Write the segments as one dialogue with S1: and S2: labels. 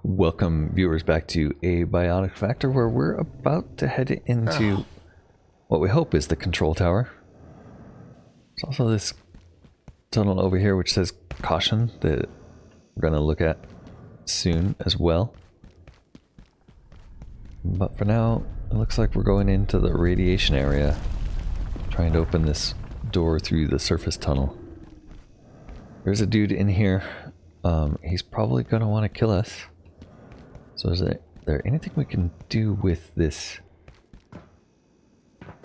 S1: Welcome viewers back to Abiotic Factor, where we're about to head into what we hope is the control tower. There's also this tunnel over here which says caution that we're going to look at soon as well. But for now, it looks like we're going into the radiation area, trying to open this door through the surface tunnel. There's a dude in here. He's probably going to want to kill us. So is there anything we can do with this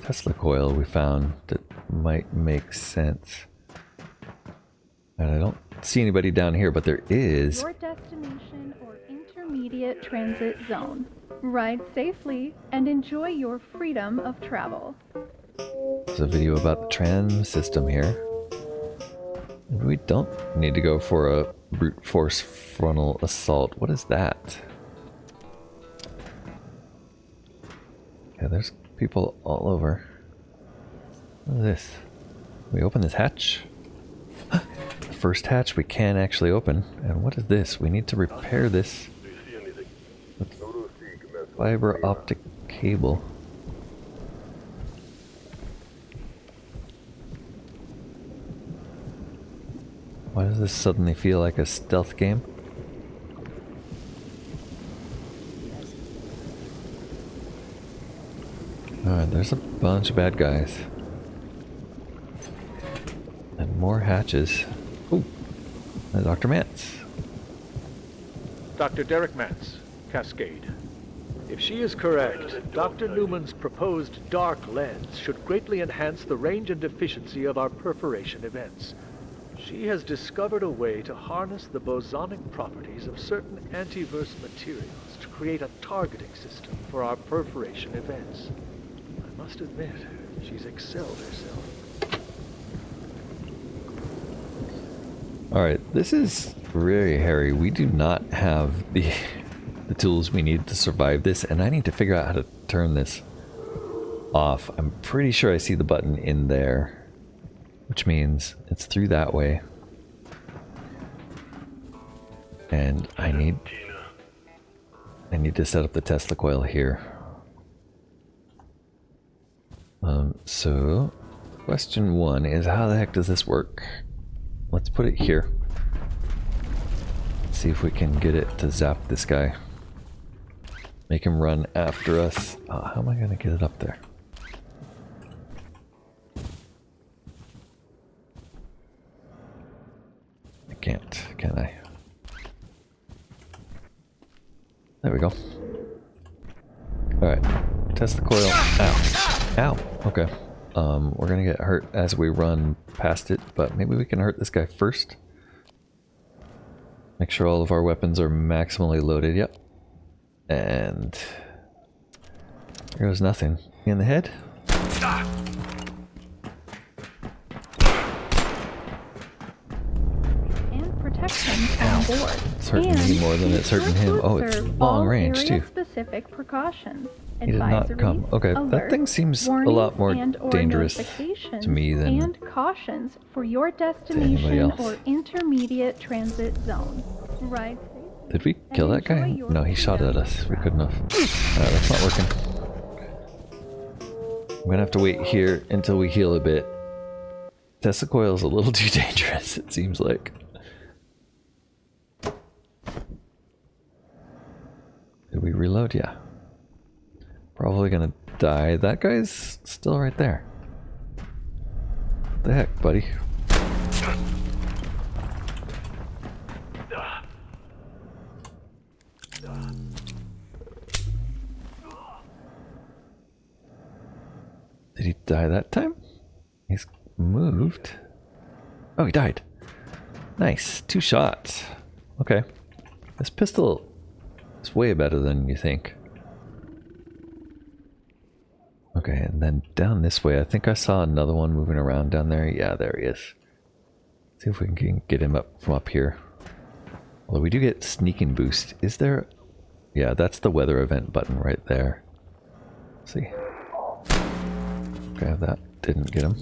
S1: Tesla coil we found that might make sense? And I don't see anybody down here, but there is.
S2: Your destination or intermediate transit zone. Ride safely and enjoy your freedom of travel.
S1: There's a video about the tram system here. We don't need to go for a brute force frontal assault. What is that? Yeah, there's people all over. What is this? Can we open this hatch? The first hatch we can actually open. And what is this? We need to repair this with fiber optic cable. Why does this suddenly feel like a stealth game? Alright, there's a bunch of bad guys. And more hatches. Oh, Dr. Mance.
S3: Dr. Derek Mance, Cascade. If she is correct, Dr. Newman's proposed dark lens should greatly enhance the range and efficiency of our perforation events. She has discovered a way to harness the bosonic properties of certain antiverse materials to create a targeting system for our perforation events. I must admit, she's excelled herself.
S1: Alright, this is very hairy. We do not have the tools we need to survive this, and I need to figure out how to turn this off. I'm pretty sure I see the button in there, which means it's through that way. And I need to set up the Tesla coil here. So question one is, how the heck does this work? Let's put it here. Let's see if we can get it to zap this guy. Make him run after us. Oh, how am I gonna get it up there? I can't, can I? There we go. Alright. Test the coil. Ow. Ow. Okay. We're gonna get hurt as we run past it, but maybe we can hurt this guy first. Make sure all of our weapons are maximally loaded. Yep. And here goes nothing. In the head?
S2: And protections on board.
S1: It's hurting me more than it's hurting him. Oh, it's long range too.
S2: Specific precautions.
S1: He did not come. Okay, that thing seems a lot more dangerous to me than
S2: and cautions for your destination or intermediate transit zone. Right.
S1: Did we kill that guy? No, he shot at us. We couldn't have. That's not working. I'm gonna have to wait here until we heal a bit. Tesla coil is a little too dangerous, it seems like. Did we reload? Yeah. Probably gonna die. That guy's still right there. What the heck, buddy? Did he die that time? He's moved. Oh, he died. Nice. 2 shots. Okay. This pistol is way better than you think. Okay, and then down this way, I think I saw another one moving around down there. Yeah, there he is. See if we can get him up from up here. Although we do get sneaking boost. Is there... Yeah, that's the weather event button right there. Let's see. Okay, that didn't get him.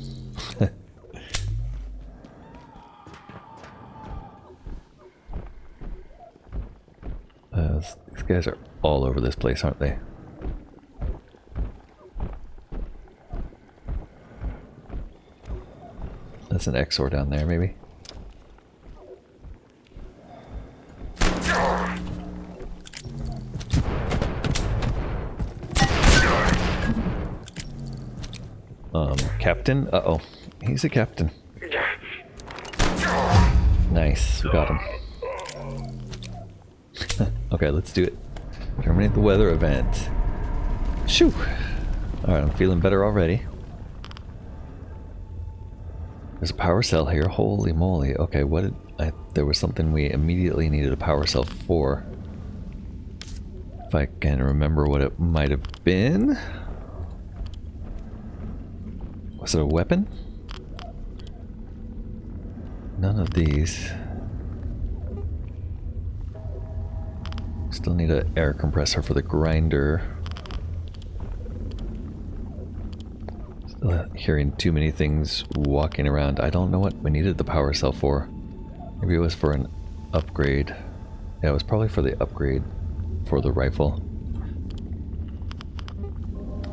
S1: These guys are all over this place, aren't they? That's an XOR down there, maybe? Captain? Uh-oh. He's a captain. Nice, we got him. Okay, let's do it. Terminate the weather event. Shoo! Alright, I'm feeling better already. There's a power cell here. Holy moly. Okay, what did there was something we immediately needed a power cell for. If I can remember what it might have been. Was it a weapon? None of these. Still need an air compressor for the grinder. Still hearing too many things walking around. I don't know what we needed the power cell for. Maybe it was for an upgrade. Yeah, it was probably for the upgrade for the rifle.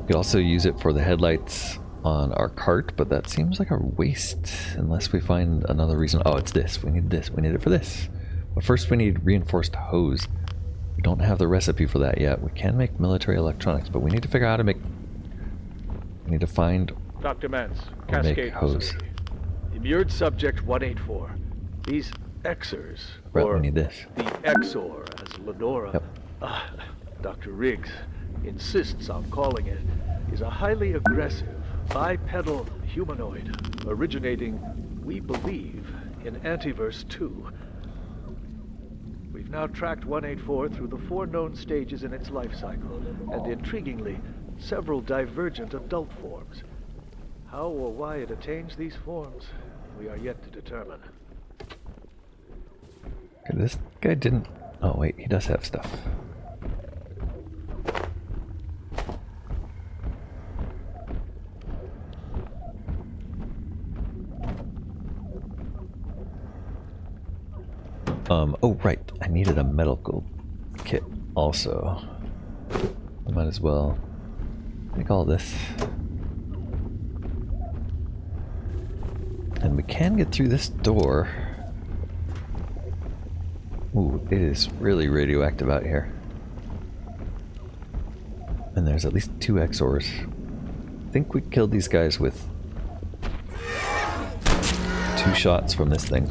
S1: We could also use it for the headlights on our cart, but that seems like a waste unless we find another reason. Oh, it's this. We need this. We need it for this. But first we need reinforced hose. We don't have the recipe for that yet. We can make military electronics, but we need to figure out how to make... We need to find...
S3: Dr. Mance,
S1: or make
S3: Cascade
S1: hose.
S3: facility. Immured subject 184. These Xers,
S1: Right,
S3: or
S1: we need this.
S3: the Exor, as Lenora,
S1: Yep.
S3: Dr. Riggs insists on calling it, is a highly aggressive, bipedal humanoid, originating, we believe, in Antiverse 2. We've now tracked 184 through the 4 known stages in its life cycle, and intriguingly, several divergent adult forms. How or why it attains these forms, we are yet to determine.
S1: Okay, this guy didn't... Oh wait, he does have stuff. Oh right, I needed a medical kit also. I might as well make all this. And we can get through this door. Ooh, it is really radioactive out here. And there's at least 2 XORs. I think we killed these guys with 2 shots from this thing.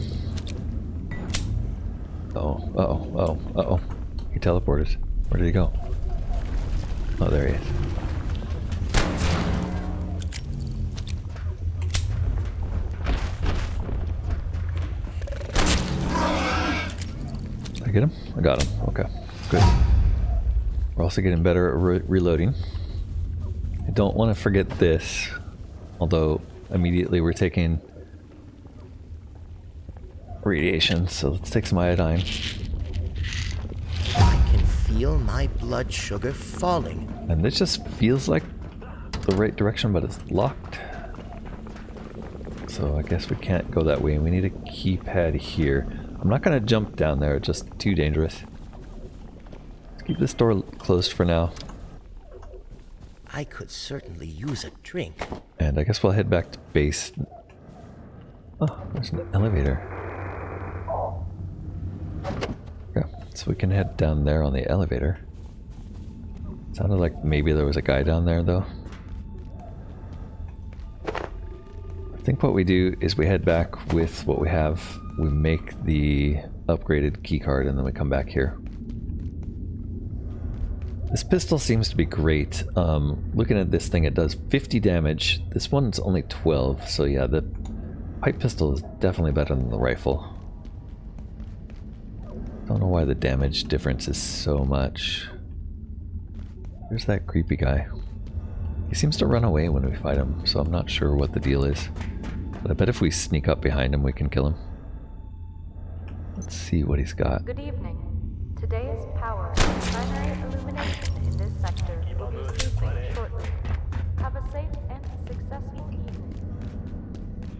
S1: Uh-oh, uh-oh, uh-oh, uh-oh. He teleported. Where did he go? Oh, there he is. Did I get him? I got him. Okay, good. We're also getting better at reloading. I don't want to forget this, although immediately we're taking radiation, so let's take some iodine.
S4: I can feel my blood sugar falling.
S1: And this just feels like the right direction, but it's locked. So I guess we can't go that way. We need a keypad here. I'm not going to jump down there, it's just too dangerous. Let's keep this door closed for now.
S4: I could certainly use a drink.
S1: And I guess we'll head back to base. Oh, there's an elevator. Okay, so we can head down there on the elevator. Sounded like maybe there was a guy down there though. I think what we do is we head back with what we have. We make the upgraded keycard and then we come back here. This pistol seems to be great. Looking at this thing, it does 50 damage. This one's only 12, so yeah, the pipe pistol is definitely better than the rifle. Don't know why the damage difference is so much. There's that creepy guy. He seems to run away when we fight him, so I'm not sure what the deal is. But I bet if we sneak up behind him, we can kill him. Let's see what he's got.
S5: Good evening. Today's power and primary illumination in this sector will be ceasing shortly. Have a safe and successful evening.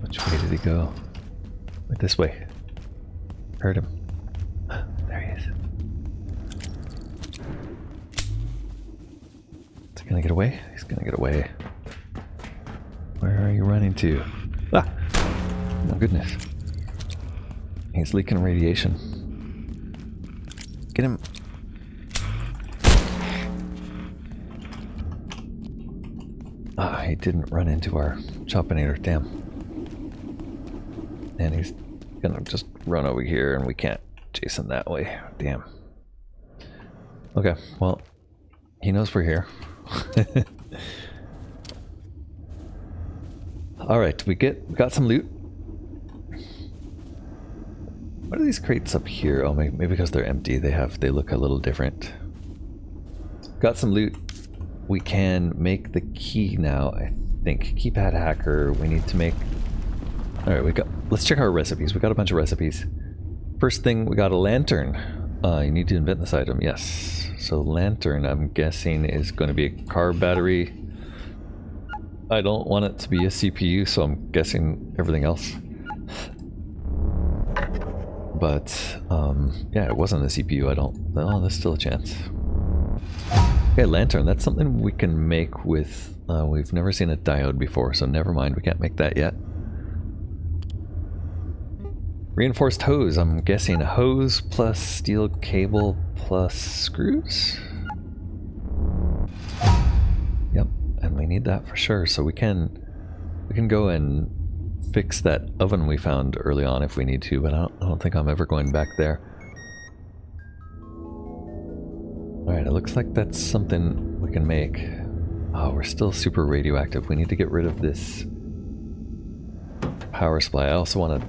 S1: Which way did he go? Wait, this way. Heard him. There he is. gonna get away? He's gonna get away. Where are you running to? Ah! Oh goodness. He's leaking radiation. Get him. Ah, he didn't run into our Choppinator, damn. And he's gonna just run over here and we can't chase him that way. Damn. Okay, well, he knows we're here. Alright, we got some loot. What are these crates up here? Oh, maybe because they're empty, they look a little different. Got some loot. We can make the key now, I think. Keypad hacker, we need to make... Alright, let's check our recipes. We got a bunch of recipes. First thing, we got a lantern. You need to invent this item, yes. So lantern, I'm guessing, is going to be a car battery. I don't want it to be a CPU, so I'm guessing everything else. But, yeah, it wasn't a CPU, I don't... Oh, there's still a chance. Okay, lantern, that's something we can make with... we've never seen a diode before, so never mind, we can't make that yet. Reinforced hose, I'm guessing a hose plus steel cable plus screws? Yep, and we need that for sure, so we can go and fix that oven we found early on if we need to, but I don't think I'm ever going back there. Alright, it looks like that's something we can make. Oh, we're still super radioactive. We need to get rid of this power supply. I also want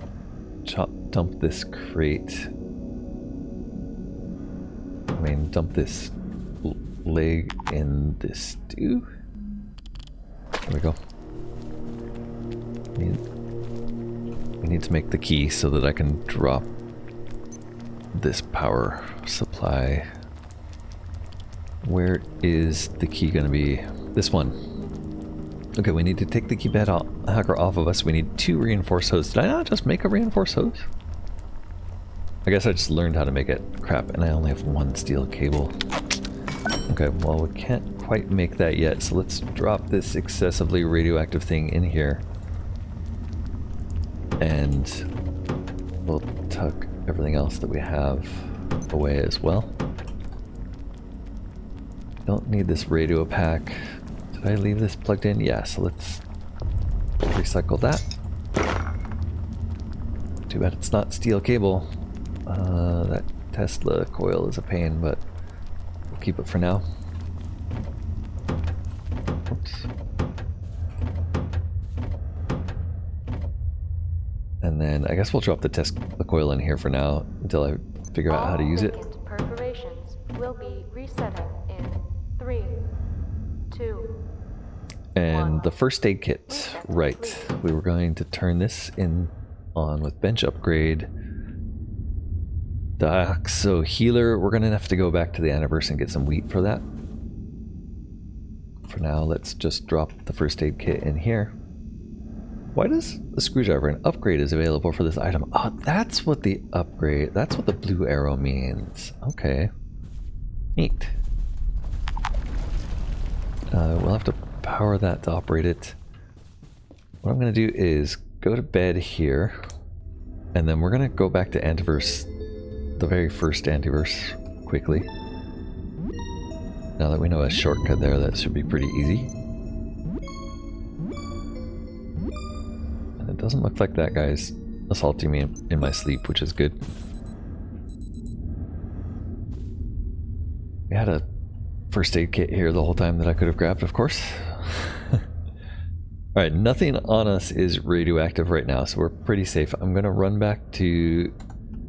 S1: to dump this crate. I mean, dump this leg in this stew. There we go. We need to make the key so that I can drop this power supply. Where is the key going to be? This one. Okay, we need to take the keypad hacker off of us. We need 2 reinforced hoses. Did I not just make a reinforced hose? I guess I just learned how to make it. Crap, and I only have 1 steel cable. Okay, well, we can't quite make that yet, so let's drop this excessively radioactive thing in here. And we'll tuck everything else that we have away as well. Don't need this radio pack. Did I leave this plugged in? Yeah, so let's recycle that. Too bad it's not steel cable. That Tesla coil is a pain, but we'll keep it for now. Oops. And then I guess we'll drop the Tesla coil in here for now until I figure out how to use it.
S5: Vacant perforations will be resetting in 3, 2,
S1: And the first aid kit, right. We were going to turn this on with bench upgrade. So healer, we're gonna have to go back to the Anniversary and get some wheat for that. For now, let's just drop the first aid kit in here. Why does the screwdriver, an upgrade is available for this item? Oh, that's what the upgrade, that's what the blue arrow means. Okay. Neat. We'll have to power that to operate it. What I'm going to do is go to bed here, and then we're going to go back to Antiverse, the very first Antiverse, quickly. Now that we know a shortcut there, that should be pretty easy. And it doesn't look like that guy's assaulting me in my sleep, which is good. We had a first aid kit here the whole time that I could have grabbed, of course. Alright, nothing on us is radioactive right now, so we're pretty safe. I'm going to run back to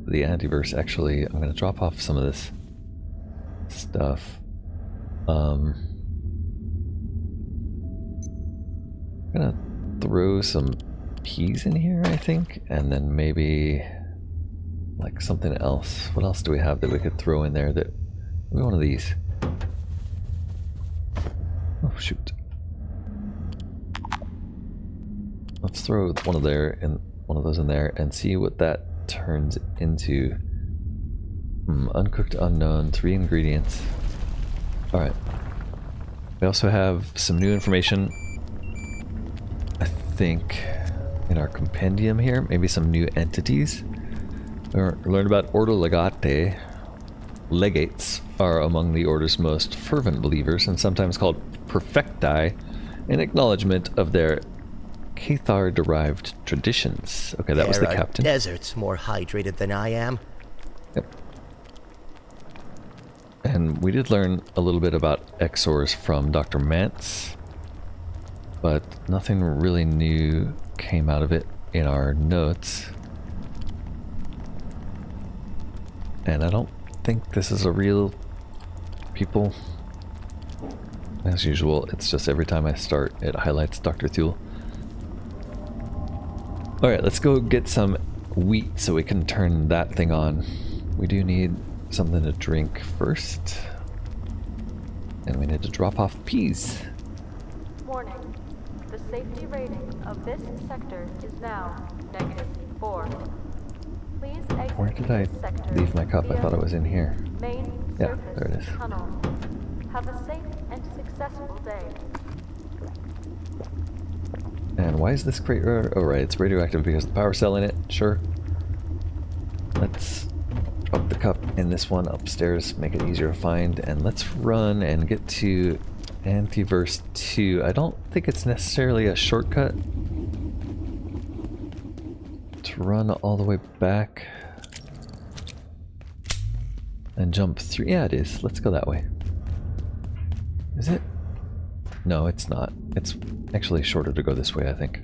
S1: the Antiverse, actually. I'm going to drop off some of this stuff. I'm going to throw some peas in here, I think, and then maybe like something else. What else do we have that we could throw in there? That maybe one of these. Oh shoot. Let's throw one of those in there and see what that turns into. Uncooked unknown, 3 ingredients. Alright. We also have some new information, I think, in our compendium here. Maybe some new entities. Learn about Ordo Legate. Legates are among the Order's most fervent believers and sometimes called perfecti, in acknowledgement of their Cathar-derived traditions. Okay, that was the captain.
S4: Deserts more hydrated than I am.
S1: Yep. And we did learn a little bit about Exors from Dr. Mance, but nothing really new came out of it in our notes. And I don't think this is a real people. As usual, it's just every time I start, it highlights Dr. Thule. Alright, let's go get some wheat so we can turn that thing on. We do need something to drink first. And we need to drop off peas.
S5: Warning. The safety rating of this sector is now -4. Please exit
S1: Where did I
S5: this sector
S1: leave my cup? I
S5: via
S1: thought it was in here.
S5: Main
S1: Yeah,
S5: surface
S1: there it is.
S5: tunnel. Have a safe and successful day.
S1: And why is this crate... oh right, it's radioactive because of the power cell in it. Sure. Let's drop the cup in this one upstairs, make it easier to find, and let's run and get to Antiverse 2. I don't think it's necessarily a shortcut to run all the way back and jump through. Yeah, it is. Let's go that way. Is it? No, it's not. It's actually shorter to go this way, I think.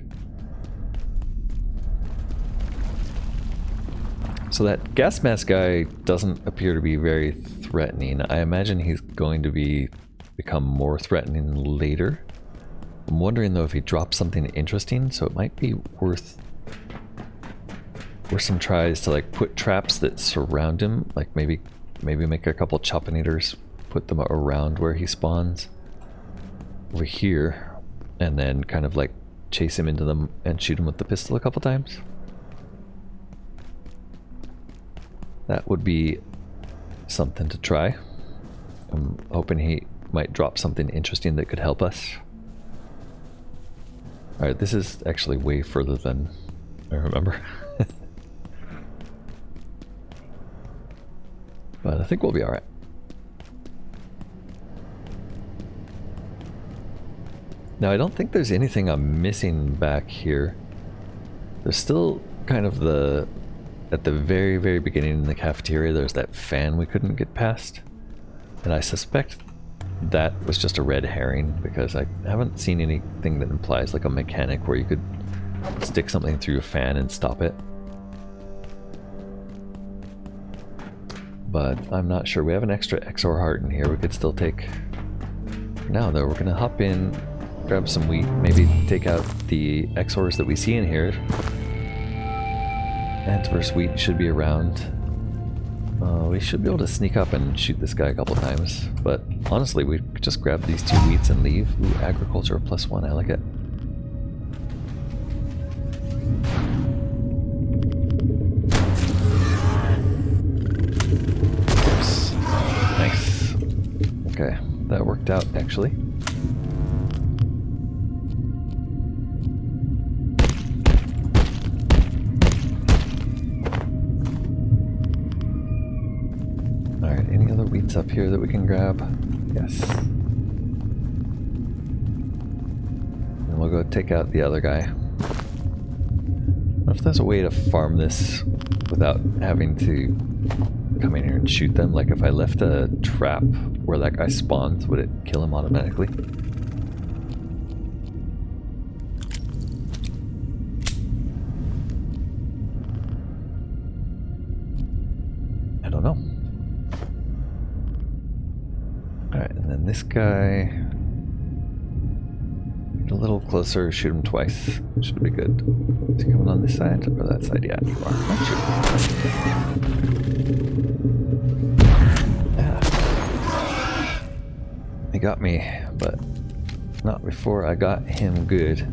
S1: So that gas mask guy doesn't appear to be very threatening. I imagine he's going to become more threatening later. I'm wondering though if he drops something interesting, so it might be worth some tries to like put traps that surround him, like maybe make a couple choppinators, put them around where he spawns over here, and then kind of like chase him into them and shoot him with the pistol a couple times. That would be something to try. I'm hoping he might drop something interesting that could help us. Alright, this is actually way further than I remember. But I think we'll be alright. Now I don't think there's anything I'm missing back here. There's still kind of at the very, very beginning in the cafeteria, there's that fan we couldn't get past. And I suspect that was just a red herring because I haven't seen anything that implies like a mechanic where you could stick something through a fan and stop it. But I'm not sure. We have an extra Exor heart in here we could still take. Now though, we're gonna hop in, grab some wheat, maybe take out the Exors that we see in here. Antiverse wheat should be around. We should be able to sneak up and shoot this guy a couple times, but honestly we could just grab these 2 wheats and leave. Ooh, agriculture +1, I like it. Oops. Nice. Okay, that worked out actually. Wheats up here that we can grab. Yes. And we'll go take out the other guy. I wonder if there's a way to farm this without having to come in here and shoot them. Like if I left a trap where that guy spawns, would it kill him automatically? I don't know. Alright, and then this guy, get a little closer, shoot him twice. Should be good. Is he coming on this side or that side? Yeah, you are. Yeah. He got me, but not before I got him good.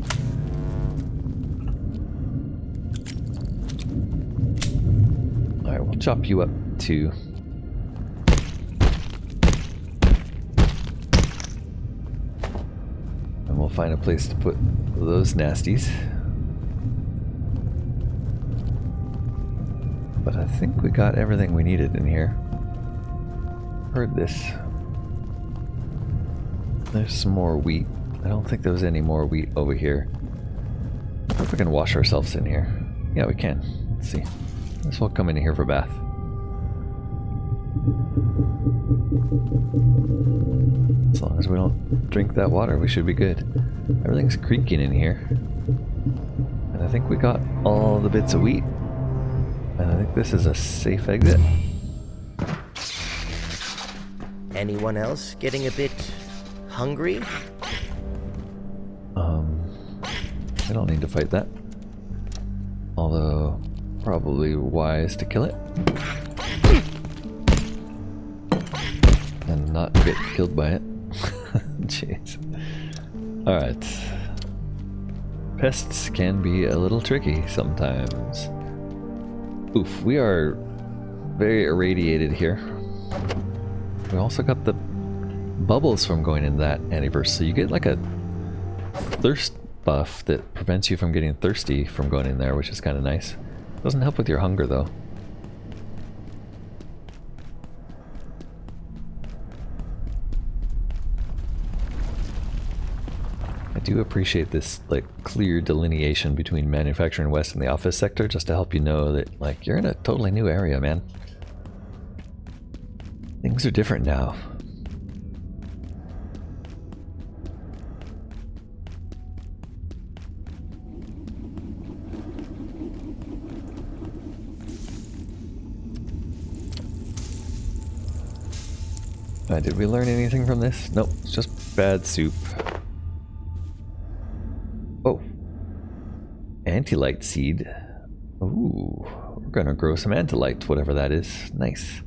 S1: Alright, we'll chop you up too. find a place to put those nasties. But I think we got everything we needed in here. Heard this. There's some more wheat. I don't think there was any more wheat over here. I wonder if we can wash ourselves in here. Yeah, we can. Let's see. Let's all come in here for a bath. As long as we don't drink that water, we should be good. Everything's creaking in here. And I think we got all the bits of wheat. And I think this is a safe exit.
S4: Anyone else getting a bit hungry?
S1: I don't need to fight that. Although, probably wise to kill it. And not get killed by it. Jeez. Alright. Pests can be a little tricky sometimes. Oof, we are very irradiated here. We also got the bubbles from going in that antiverse, so you get like a thirst buff that prevents you from getting thirsty from going in there, which is kind of nice. Doesn't help with your hunger though. I do appreciate this like clear delineation between manufacturing west and the office sector, just to help you know that like you're in a totally new area, man. Things are different now. Did we learn anything from this? Nope, it's just bad soup. Oh. Antilight seed. Ooh, we're gonna grow some antilight, whatever that is. Nice.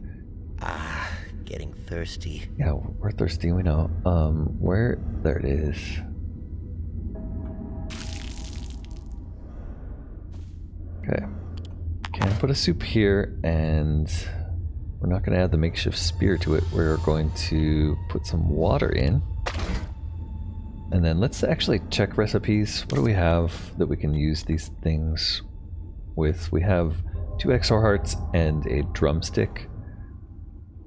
S4: Ah, getting thirsty.
S1: Yeah, we're thirsty, we know. Where? There it is. Okay. Can put a soup here, and we're not going to add the makeshift spear to it. We're going to put some water in. And then let's actually check recipes. What do we have that we can use these things with? We have 2 XR hearts and a drumstick.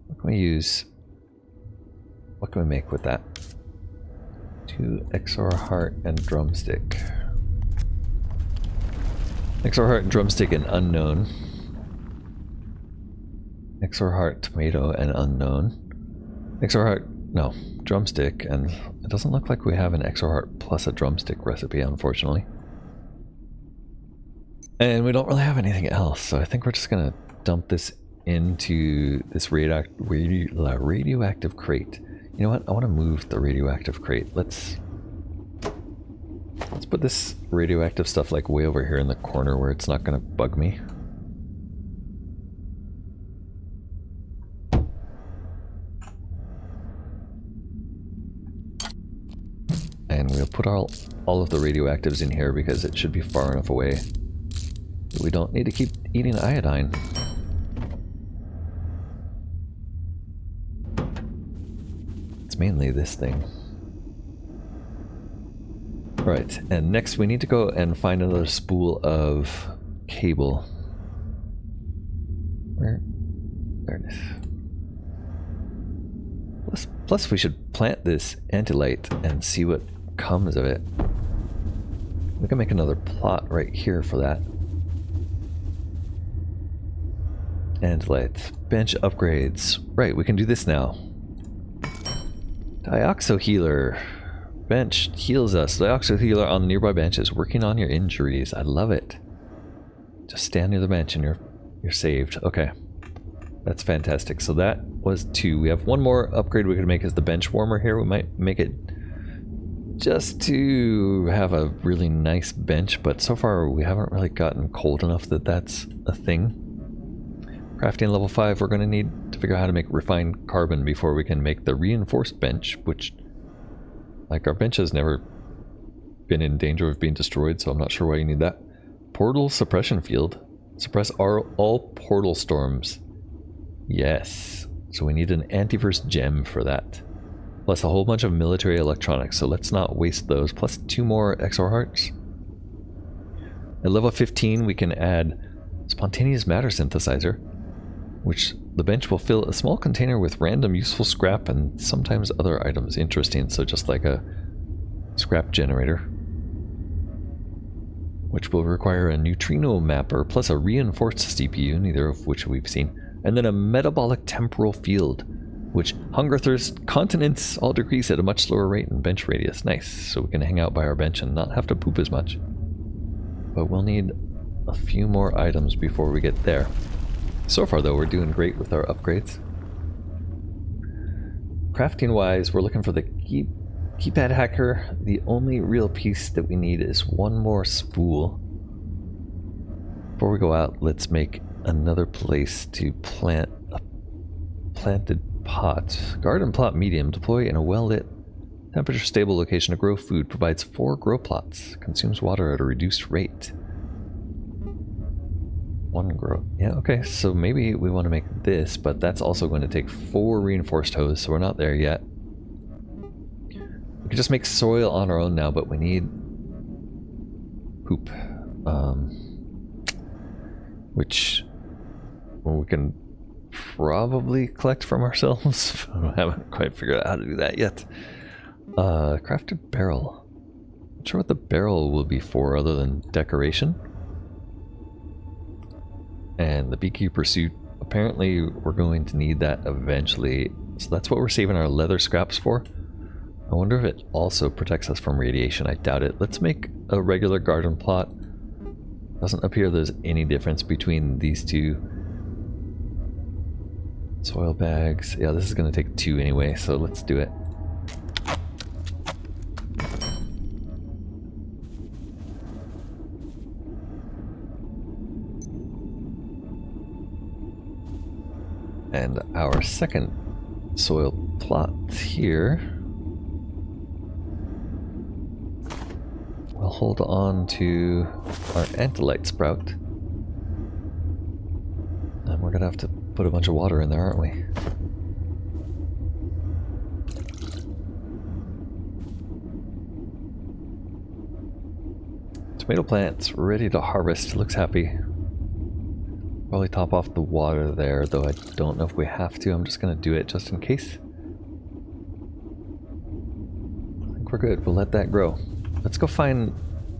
S1: What can we use? What can we make with that? 2 XR heart and drumstick. XR heart and drumstick and unknown. XR heart, tomato, and unknown. XR heart, no, drumstick, and it doesn't look like we have an XR heart plus a drumstick recipe, unfortunately. And we don't really have anything else, so I think we're just gonna dump this into this radioactive crate. You know what? I want to move the radioactive crate. Let's put this radioactive stuff like way over here in the corner where it's not gonna bug me. And we'll put all of the radioactives in here because it should be far enough away that we don't need to keep eating iodine. It's mainly this thing. Right, and next we need to go and find another spool of cable. Where? There it is. Plus we should plant this antilight and see what comes of it. We can make another plot right here for that. Antilight. Bench upgrades. Right, we can do this now. Dioxo healer. Bench heals us. Dioxo healer on the nearby bench is working on your injuries. I love it. Just stand near the bench and you're saved. Okay. That's fantastic. So that was 2. We have one more upgrade we could make as the bench warmer here. We might make it just to have a really nice bench, but so far we haven't really gotten cold enough that that's a thing. Crafting level 5, we're going to need to figure out how to make refined carbon before we can make the reinforced bench, which, like, our bench has never been in danger of being destroyed, so I'm not sure why you need that. Portal suppression field. Suppress all portal storms. Yes. So we need an antiverse gem for that. plus a whole bunch of military electronics, so let's not waste those, plus 2 more XR hearts. At level 15 we can add spontaneous matter synthesizer, which the bench will fill a small container with random useful scrap and sometimes other items. Interesting, so just like a scrap generator, which will require a neutrino mapper plus a reinforced CPU, neither of which we've seen, and then a metabolic temporal field, which hunger, thirst, continence all decrease at a much slower rate and bench radius. Nice, so we can hang out by our bench and not have to poop as much. But we'll need a few more items before we get there. So far though, we're doing great with our upgrades. Crafting wise, we're looking for the keypad hacker. The only real piece that we need is 1 more spool. Before we go out, let's make another place to plant a planted pot. Garden plot medium. Deploy in a well-lit, temperature stable location to grow food. Provides 4 grow plots. Consumes water at a reduced rate. 1 grow. Yeah, okay, so maybe we want to make this, but that's also going to take 4 reinforced hose, so we're not there yet. We can just make soil on our own now, but we need poop. Which we can probably collect from ourselves. I haven't quite figured out how to do that yet. Crafted barrel. Not sure what the barrel will be for other than decoration. And the beekeeper suit. Apparently we're going to need that eventually. So that's what we're saving our leather scraps for. I wonder if it also protects us from radiation. I doubt it. Let's make a regular garden plot. Doesn't appear there's any difference between these two. Soil bags. Yeah, this is going to take 2 anyway, so let's do it. And our second soil plot here. We'll hold on to our antellite sprout. And we're gonna have to put a bunch of water in there, aren't we? Tomato plants ready to harvest. Looks happy. Probably top off the water there, though I don't know if we have to. I'm just gonna do it just in case. I think we're good. We'll let that grow. Let's go find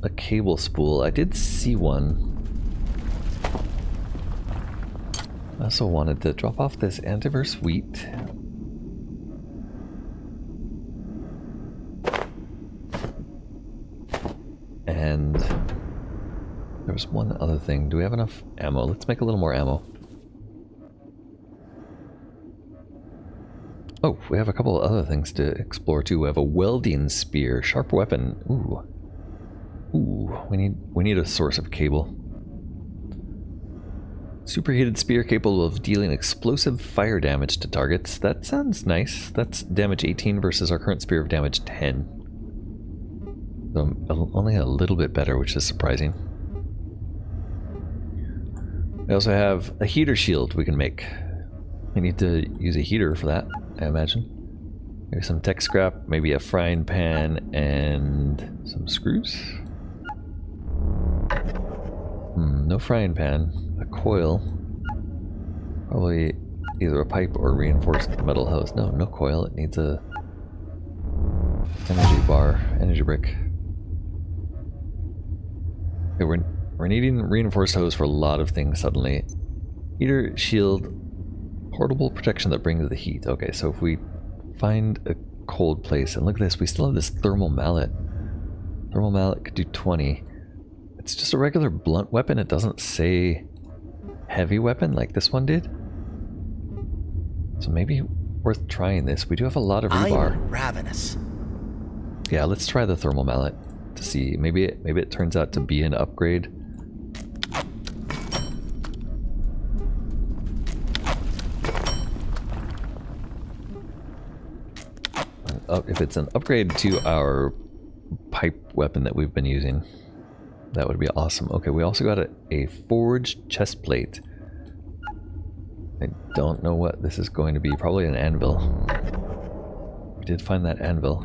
S1: a cable spool. I did see one. I also wanted to drop off this antivirus wheat. And there was one other thing. Do we have enough ammo? Let's make a little more ammo. Oh, we have a couple of other things to explore too. We have a welding spear, sharp weapon. Ooh. Ooh, we need a source of cable. Superheated spear capable of dealing explosive fire damage to targets. That sounds nice. That's damage 18 versus our current spear of damage 10. So only a little bit better, which is surprising. We also have a heater shield we can make. We need to use a heater for that, I imagine. Maybe some tech scrap, maybe a frying pan, and some screws. No frying pan. A coil. Probably either a pipe or reinforced metal hose. No coil. It needs a energy bar, energy brick. Okay, we're needing reinforced hose for a lot of things suddenly. Heater, shield, portable protection that brings the heat. Okay, so if we find a cold place, and look at this, we still have this thermal mallet. Thermal mallet could do 20. It's just a regular blunt weapon. It doesn't say heavy weapon like this one did. So maybe worth trying this. We do have a lot of rebar.
S4: I'm ravenous.
S1: Yeah, let's try the thermal mallet to see. Maybe it turns out to be an upgrade. If it's an upgrade to our pipe weapon that we've been using, that would be awesome. Okay, we also got a forged chest plate. I don't know what this is going to be. Probably an anvil. did find that anvil.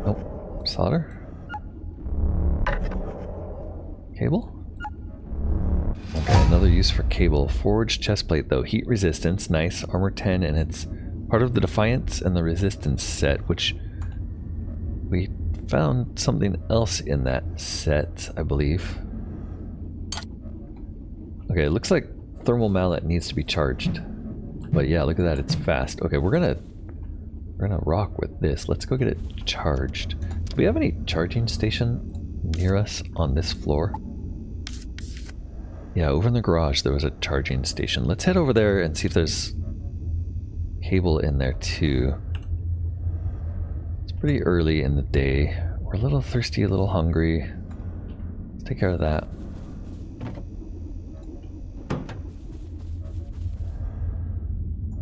S1: Oh, solder? Cable? Okay, another use for cable. Forged chestplate though. Heat resistance, nice. Armor 10, and it's part of the Defiance and the Resistance set, which we found something else in that set, I believe. Okay, it looks like thermal mallet needs to be charged. But yeah, look at that, it's fast. Okay, we're gonna rock with this. Let's go get it charged. Do we have any charging station near us on this floor? Yeah, over in the garage there was a charging station. Let's head over there and see if there's cable in there too. It's pretty early in the day. We're a little thirsty, a little hungry. Let's take care of that.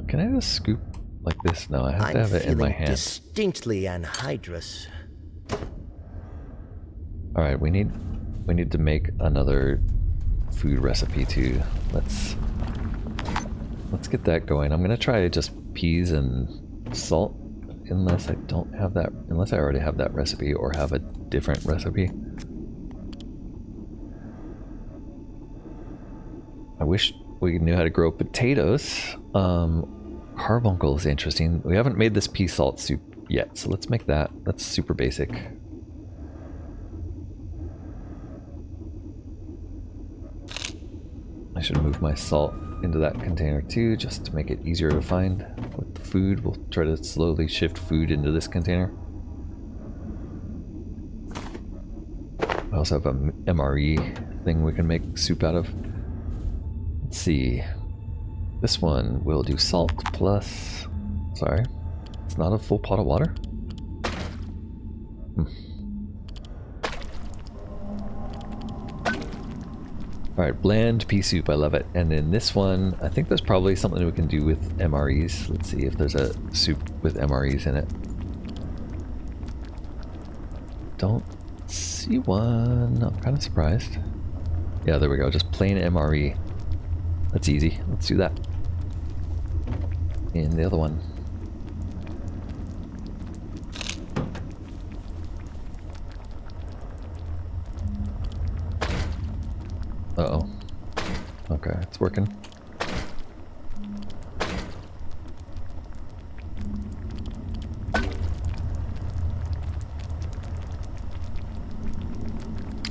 S1: Can I just scoop like this? No, I have to have it in my hand.
S4: Distinctly anhydrous.
S1: All right, we need to make another food recipe too. Let's get that going. I'm gonna try just peas and salt, unless I don't have that. Unless I already have that recipe or have a different recipe. I wish we knew how to grow potatoes. Carbuncle is interesting. We haven't made this pea salt soup yet, so let's make that. That's super basic. I should move my salt into that container too, just to make it easier to find with the food. We'll try to slowly shift food into this container. I also have a MRE thing we can make soup out of. Let's see. This one will do salt plus... Sorry. It's not a full pot of water? Alright, bland pea soup, I love it. And then this one, I think there's probably something we can do with MREs. Let's see if there's a soup with MREs in it. Don't see one. I'm kind of surprised. Yeah, there we go. Just plain MRE. That's easy. Let's do that. And the other one. Uh-oh. Okay, it's working.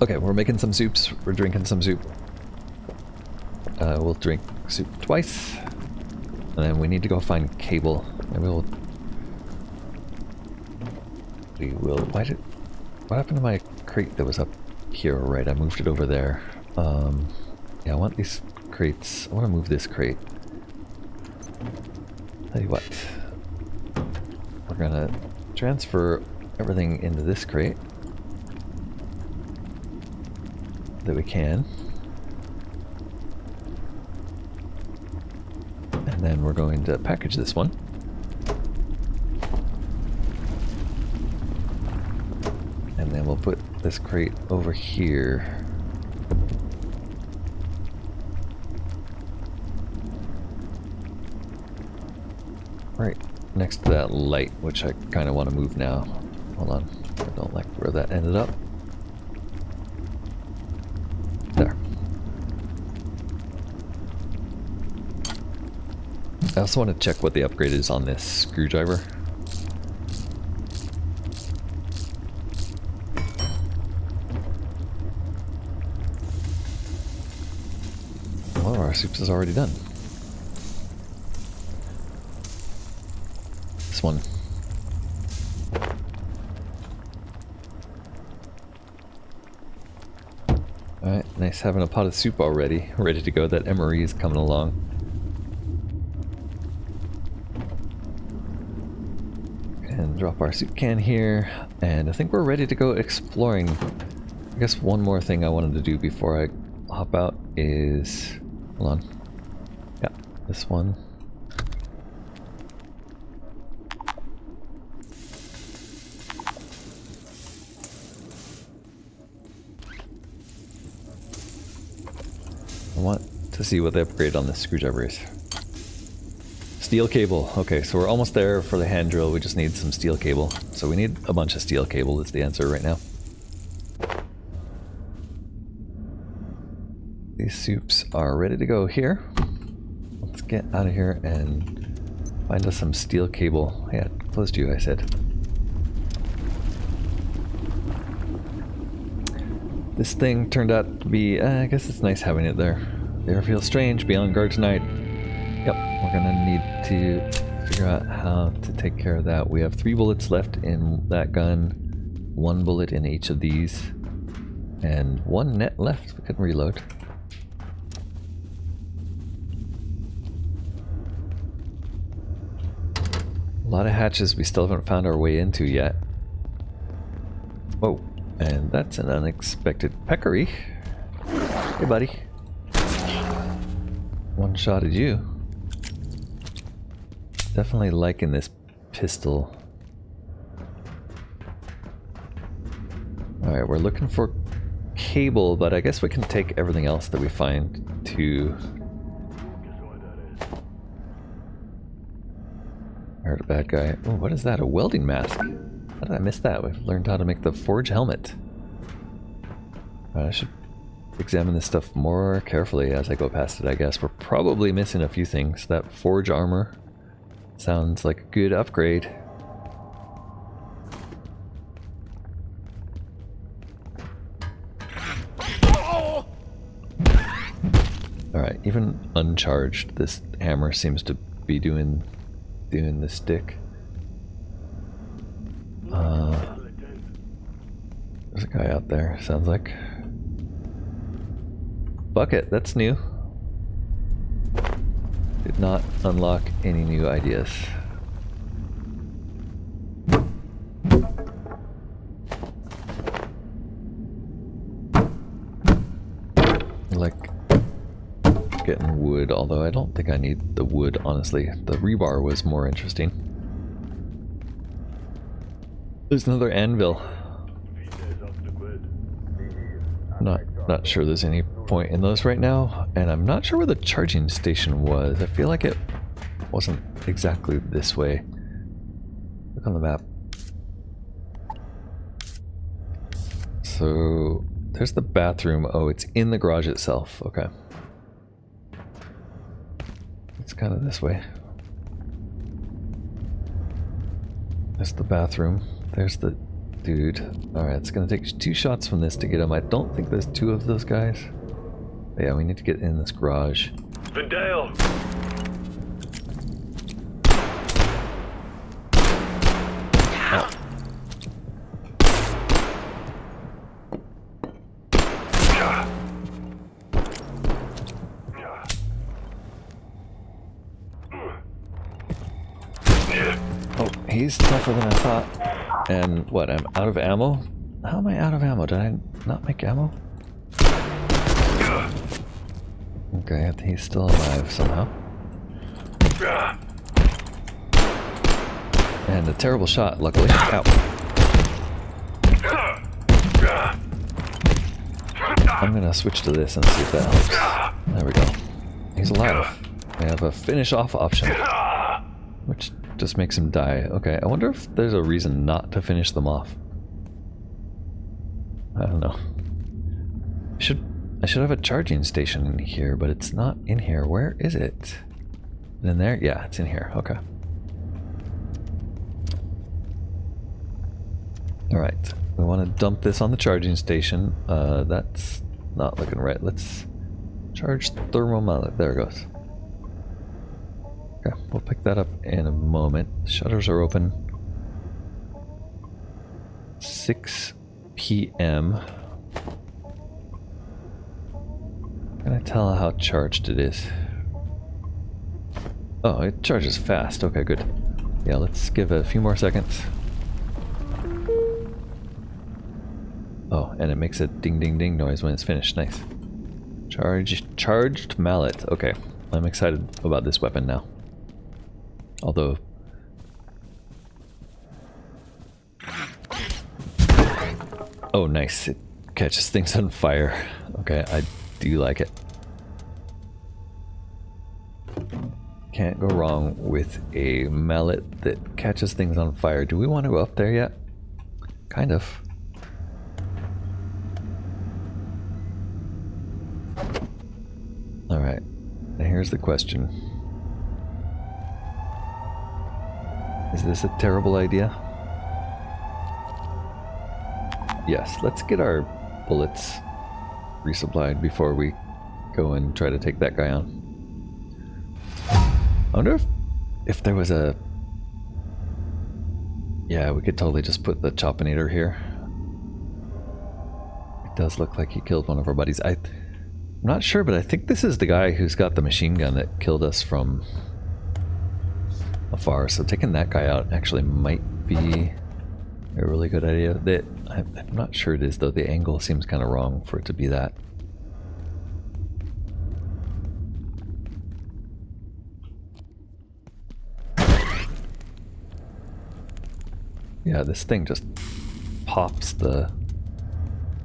S1: Okay, we're making some soups. We're drinking some soup. We'll drink soup twice. And then we need to go find cable. And what happened to my crate that was up here? Right, I moved it over there. Yeah, I want these crates. I want to move this crate. Tell you what. We're gonna transfer everything into this crate that we can. And then we're going to package this one. And then we'll put this crate over here. Right next to that light, which I kind of want to move now. Hold on. I don't like where that ended up. There. I also want to check what the upgrade is on this screwdriver. One of our soups is already done. This one. Alright, nice having a pot of soup already, ready to go. That MRE is coming along. And drop our soup can here, and I think we're ready to go exploring. I guess one more thing I wanted to do before I hop out is... Hold on. Yeah, this one. I want to see what the upgrade on this screwdriver is. Steel cable. Okay, so we're almost there for the hand drill. We just need some steel cable. So we need a bunch of steel cable is the answer right now. These soups are ready to go here. Let's get out of here and find us some steel cable. Yeah, close to you, I said. This thing turned out to be, I guess it's nice having it there. The air feels strange, be on guard tonight. Yep, we're gonna need to figure out how to take care of that. We have 3 bullets left in that gun, 1 bullet in each of these, and 1 net left. We can reload. A lot of hatches we still haven't found our way into yet. Whoa, and that's an unexpected peccary. Hey buddy. One-shotted you. Definitely liking this pistol. Alright, we're looking for cable, but I guess we can take everything else that we find to... I heard a bad guy. Oh, what is that? A welding mask? How did I miss that? We've learned how to make the forge helmet. I should examine this stuff more carefully as I go past it, I guess. We're probably missing a few things. That forge armor sounds like a good upgrade. Alright, even uncharged, this hammer seems to be doing the stick. There's a guy out there, sounds like. Bucket, that's new. Did not unlock any new ideas. Like getting wood, although I don't think I need the wood, honestly. The rebar was more interesting. There's another anvil. Not sure there's any point in those right now, and I'm not sure where the charging station was. I feel like it wasn't exactly this way. Look on the map. So there's the bathroom. Oh, it's in the garage itself. Okay. It's kind of this way. There's the bathroom. There's the dude. Alright, it's gonna take 2 shots from this to get him. I don't think there's 2 of those guys. But yeah, we need to get in this garage.
S3: Vendale!
S1: Oh. Oh, he's tougher than I thought. And what, I'm out of ammo? How am I out of ammo? Did I not make ammo? Okay, he's still alive somehow. And a terrible shot, luckily. Ow. I'm gonna switch to this and see if that helps. There we go. He's alive. We have a finish off option, which just makes him die. Okay, I wonder if there's a reason not to finish them off. I don't know. I should have a charging station in here, but it's not in here. Where is it? In there? Yeah, it's in here. Okay. Alright, we want to dump this on the charging station. That's not looking right. Let's charge thermometer. There it goes. Okay, we'll pick that up in a moment. Shutters are open. 6 p.m. Can I tell how charged it is? Oh, it charges fast. Okay, good. Yeah, let's give it a few more seconds. Oh, and it makes a ding ding ding noise when it's finished. Nice. Charged mallet. Okay, I'm excited about this weapon now. Although... Oh, nice. It catches things on fire. Okay, I do like it. can't go wrong with a mallet that catches things on fire. Do we want to go up there yet? Kind of. Alright, now here's the question. Is this a terrible idea? Yes, let's get our bullets resupplied before we go and try to take that guy on. I wonder if there was a... Yeah, we could totally just put the Choppinator here. It does look like he killed one of our buddies. I'm not sure, but I think this is the guy who's got the machine gun that killed us from afar. So taking that guy out actually might be a really good idea. I'm not sure it is, though. The angle seems kind of wrong for it to be that. Yeah, this thing just pops the...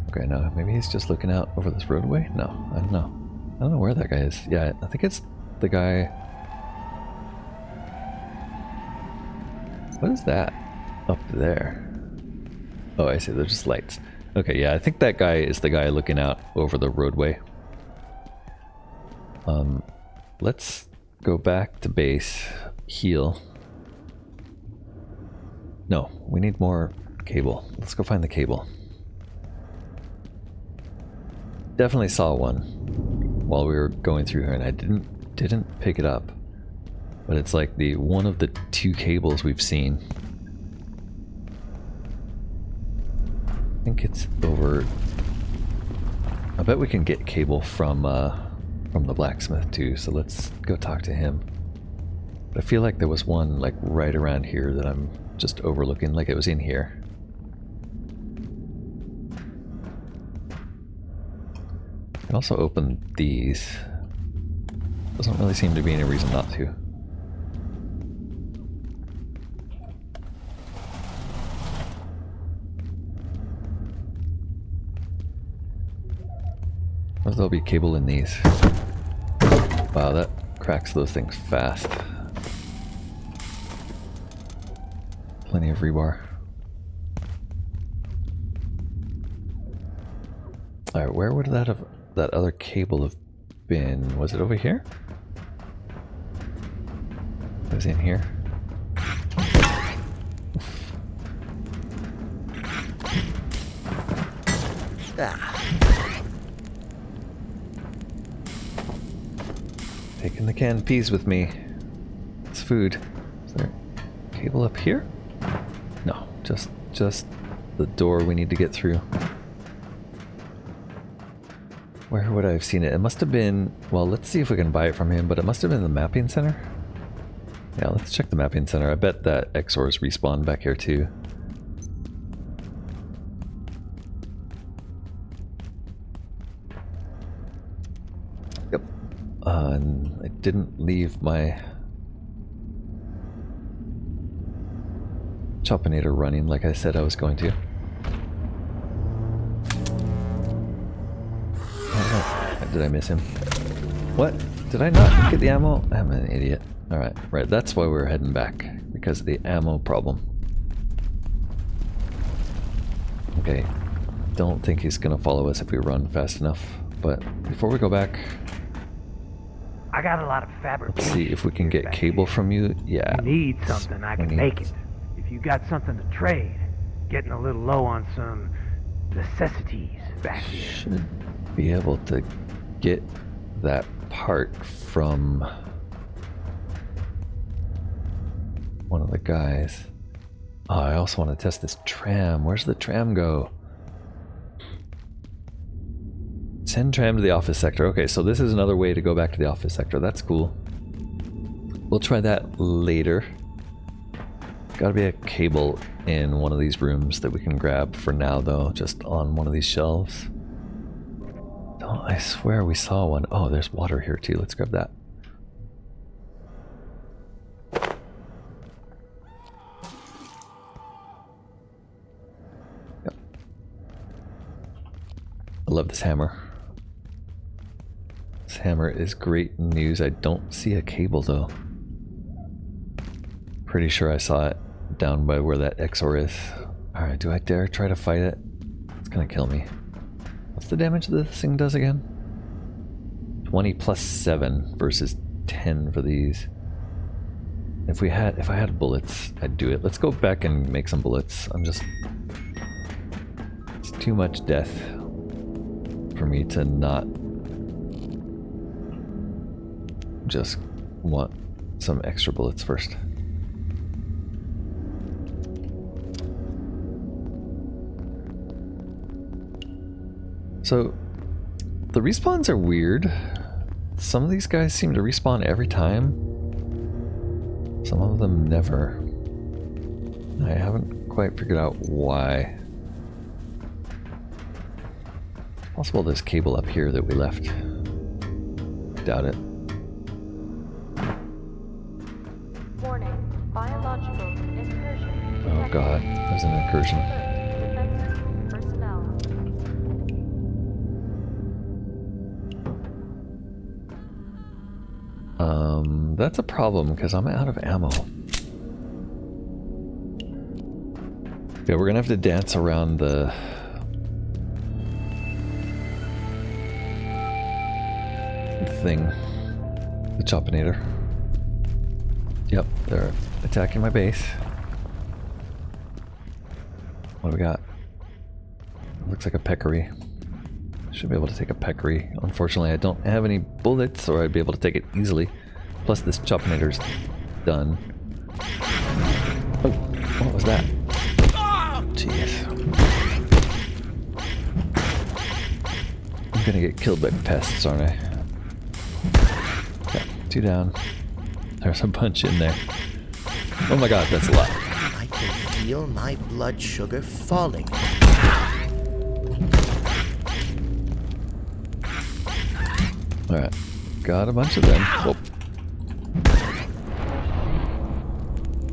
S1: Okay, no, maybe he's just looking out over this roadway? No, I don't know. I don't know where that guy is. Yeah, I think it's the guy... What is that up there? Oh, I see, they're just lights. Okay, yeah, I think that guy is the guy looking out over the roadway. Let's go back to base, heal. No, we need more cable. Let's go find the cable. Definitely saw one while we were going through here, and I didn't pick it up. But it's like the one of the two cables we've seen. I think it's over. I bet we can get cable from the blacksmith too. So let's go talk to him. But I feel like there was one like right around here that I'm just overlooking, like it was in here. I can also open these. Doesn't really seem to be any reason not to. Or there'll be cable in these. Wow, that cracks those things fast. Plenty of rebar. Alright, where would that other cable have been? Was it over here? It was in here. Taking the canned peas with me. It's food. Is there a cable up here? No, just the door we need to get through. Where would I have seen it? It must have been... Well, let's see if we can buy it from him, but it must have been the mapping center. Yeah, let's check the mapping center. I bet that Exors respawned back here too. Yep. And I didn't leave my Choppinator running like I said I was going to. Did I miss him? What? Did I not get the ammo? I'm an idiot. Alright, right, that's why we're heading back. Because of the ammo problem. Okay. Don't think he's gonna follow us if we run fast enough. But before we go back...
S6: I got a lot of fabric.
S1: Let's see if we can get cable from you. Yeah.
S6: You need something, I can make it. If you got something to trade, getting a little low on some necessities back here.
S1: Should be able to get that part from one of the guys. Oh, I also want to test this tram. Where's the tram go? Send tram to the office sector. Okay, so this is another way to go back to the office sector. That's cool. We'll try that later. Gotta be a cable in one of these rooms that we can grab for now, though, just on one of these shelves. Oh, I swear we saw one. Oh, there's water here too. Let's grab that. Yep. I love this hammer. This hammer is great news. I don't see a cable though. Pretty sure I saw it down by where that XOR is. Alright, do I dare try to fight it? It's gonna kill me. What's the damage this thing does again? 20 plus 7 versus 10 for these. If I had bullets, I'd do it. Let's go back and make some bullets. It's too much death for me to not just want some extra bullets first. So, the respawns are weird. Some of these guys seem to respawn every time. Some of them never. I haven't quite figured out why. It's possible there's cable up here that we left. Doubt it.
S5: Warning, biological incursion.
S1: Oh god, there's an incursion.
S5: Defensive personnel.
S1: That's a problem because I'm out of ammo. Yeah, we're gonna have to dance around the thing. The Choppinator. Yep, they're attacking my base. What do we got? Looks like a peccary. Should be able to take a peccary. Unfortunately, I don't have any bullets, or I'd be able to take it easily. Plus, this Choppinator's done. Oh, what was that? Jeez. I'm gonna get killed by pests, aren't I? Yeah, 2 down. There's a bunch in there. Oh my god, that's a lot.
S4: I can feel my blood sugar falling.
S1: Alright, got a bunch of them. Whoop.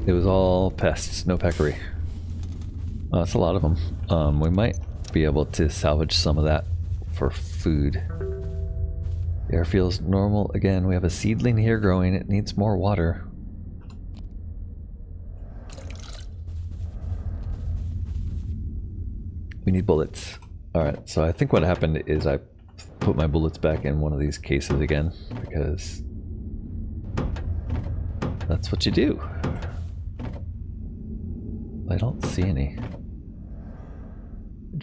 S1: It was all pests, no peccary. Oh, that's a lot of them. We might be able to salvage some of that for food. The air feels normal again. We have a seedling here growing. It needs more water. We need bullets. Alright, so I think what happened is I put my bullets back in one of these cases again, because that's what you do. I don't see any.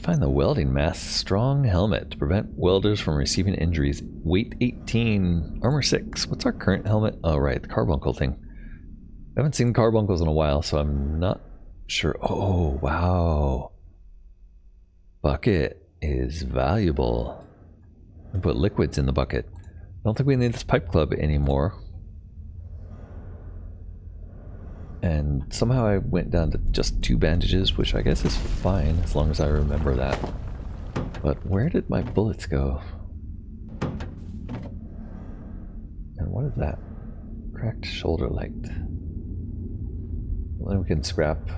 S1: Find the welding mask. Strong helmet to prevent welders from receiving injuries. Weight 18, armor 6. What's our current helmet? Oh right, the carbuncle thing. I haven't seen carbuncles in a while, so I'm not sure. Oh wow. Bucket is valuable. I put liquids in the bucket. I don't think we need this pipe club anymore. And somehow I went down to just 2 bandages, which I guess is fine as long as I remember that. But where did my bullets go? And what is that? Cracked shoulder light. Well, then we can scrap.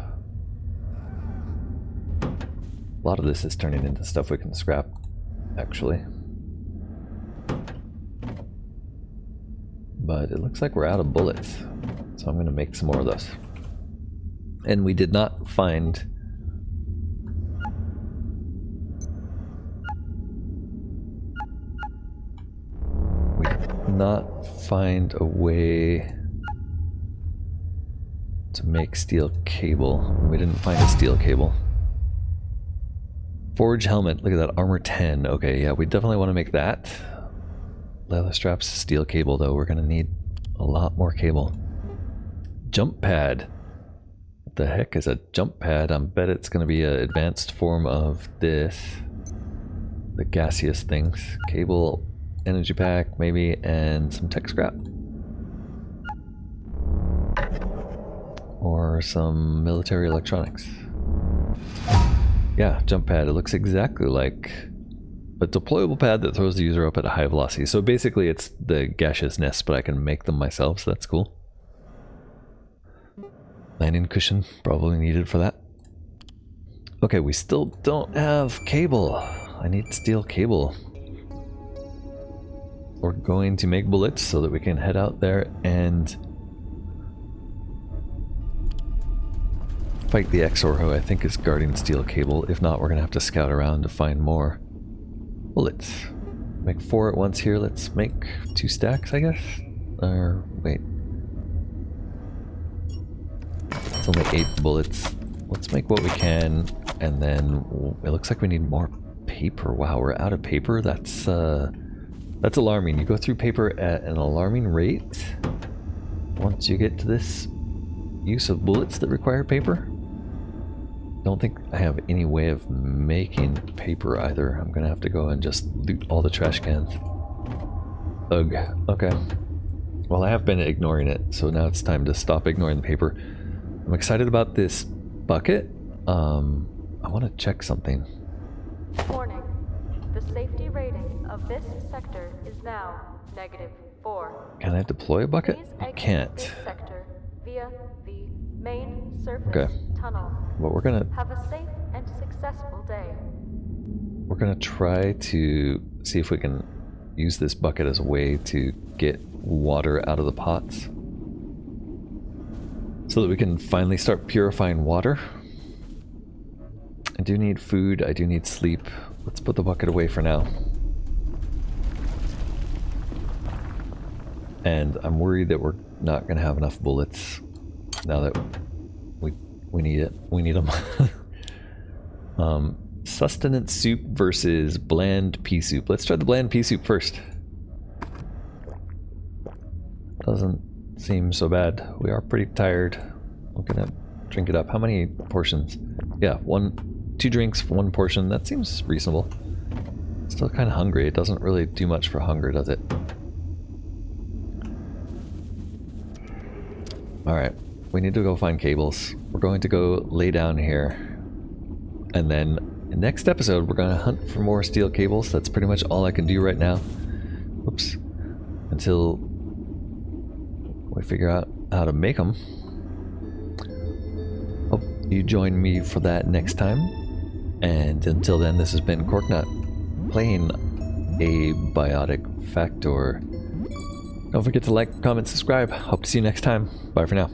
S1: A lot of this is turning into stuff we can scrap, actually. But it looks like we're out of bullets. So I'm going to make some more of those. And we did not find... We did not find a way to make steel cable. We didn't find a steel cable. Forge helmet. Look at that. Armor 10. Okay, yeah, we definitely want to make that. Leather straps, steel cable, though. We're going to need a lot more cable. Jump pad. What the heck is a jump pad? I bet it's going to be an advanced form of this. The gaseous things. Cable, energy pack, maybe, and some tech scrap. Or some military electronics. Yeah, jump pad. It looks exactly like a deployable pad that throws the user up at a high velocity. So basically it's the gaseous nest, but I can make them myself, so that's cool. Landing cushion, probably needed for that. Okay, we still don't have cable. I need steel cable. We're going to make bullets so that we can head out there and fight the Exor, who I think is guarding steel cable. If not, we're gonna have to scout around to find more bullets. Make 4 at once here. Let's make 2 stacks, I guess. Or wait, it's only 8 bullets. Let's make what we can, and then it looks like we need more paper. Wow, we're out of paper. That's alarming. You go through paper at an alarming rate once you get to this use of bullets that require paper. Don't think I have any way of making paper either. I'm gonna have to go and just loot all the trash cans. Ugh. Okay. Well, I have been ignoring it, so now it's time to stop ignoring the paper. I'm excited about this bucket. I want to check something.
S5: Warning. The safety rating of this sector is now -4.
S1: Can I deploy a bucket?
S5: Please
S1: I
S5: exit
S1: can't.
S5: this sector via the main surface
S1: Okay.
S5: tunnel.
S1: Well, we're gonna
S5: Have a safe and successful day.
S1: try to see if we can use this bucket as a way to get water out of the pots, so that we can finally start purifying water. I do need food, I do need sleep. Let's put the bucket away for now. And I'm worried that we're not going to have enough bullets now that we need it. We need them. Sustenance soup versus bland pea soup. Let's try the bland pea soup first. Doesn't seem so bad. We are pretty tired. I'm gonna drink it up. How many portions? Yeah, 2 drinks, 1 portion. That seems reasonable. Still kind of hungry. It doesn't really do much for hunger, does it? Alright, we need to go find cables. We're going to go lay down here. And then, next episode, we're going to hunt for more steel cables. That's pretty much all I can do right now. Oops. Until we figure out how to make them. Hope you join me for that next time. And until then, this has been Corknut playing Abiotic Factor. Don't forget to like, comment, subscribe. Hope to see you next time. Bye for now.